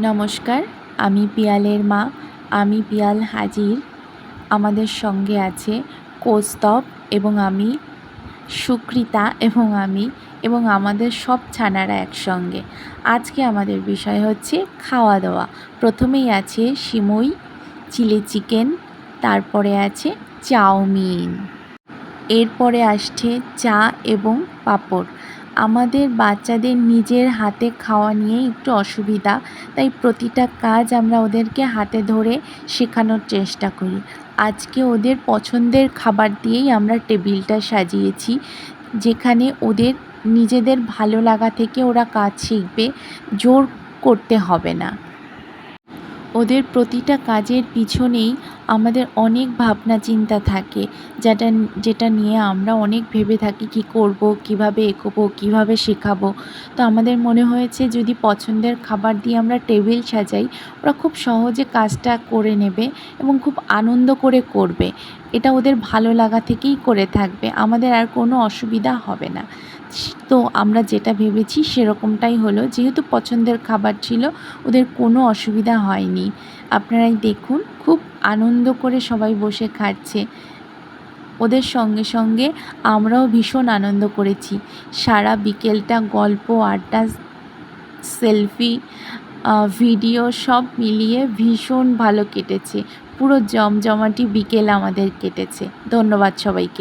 নমস্কার, আমি পিয়ালের মা। আমি পিয়াল হাজির। আমাদের সঙ্গে আছে কৌস্তব এবং আমি, সুকৃতা এবং আমাদের সব ছানারা একসঙ্গে। আজকে আমাদের বিষয় হচ্ছে খাওয়া দাওয়া। প্রথমেই আছে সিমুই, চিলি চিকেন, তারপরে আছে চাউমিন, এরপরে আসছে চা এবং পাঁপড়। আমাদের বাচ্চাদের নিজের হাতে খাওয়া নিয়ে একটু অসুবিধা, তাই প্রতিটা কাজ আমরা ওদেরকে হাতে ধরে শেখানোর চেষ্টা করি। আজকে ওদের পছন্দের খাবার দিয়েই আমরা টেবিলটা সাজিয়েছি, যেখানে ওদের নিজেদের ভালো লাগা থেকে ওরা কাজ শিখবে, জোর করতে হবে না। ওদের প্রতিটা কাজের পিছনেই আমাদের অনেক ভাবনা চিন্তা থাকে, যেটা নিয়ে আমরা অনেক ভেবে থাকি কী করব, কীভাবে এগোবো, কীভাবে শেখাবো। তো আমাদের মনে হয়েছে যদি পছন্দের খাবার দিয়ে আমরা টেবিল সাজাই, ওরা খুব সহজে কাজটা করে নেবে এবং খুব আনন্দ করে করবে। এটা ওদের ভালো লাগা থেকেই করে থাকবে, আমাদের আর কোনো অসুবিধা হবে না। তো আমরা যেটা ভেবেছি সেরকমটাই হলো। যেহেতু পছন্দের খাবার ছিল, ওদের কোনো অসুবিধা হয়নি। আপনারাই দেখুন, খুব আনন্দ করে সবাই বসে খাচ্ছে। ওদের সঙ্গে সঙ্গে আমরাও ভীষণ আনন্দ করেছি। সারা বিকেলটা গল্প, আড্ডা, সেলফি, ভিডিও সব মিলিয়ে ভীষণ ভালো কেটেছে। পুরো জমজমাটি বিকেল আমাদের কেটেছে। ধন্যবাদ সবাইকে।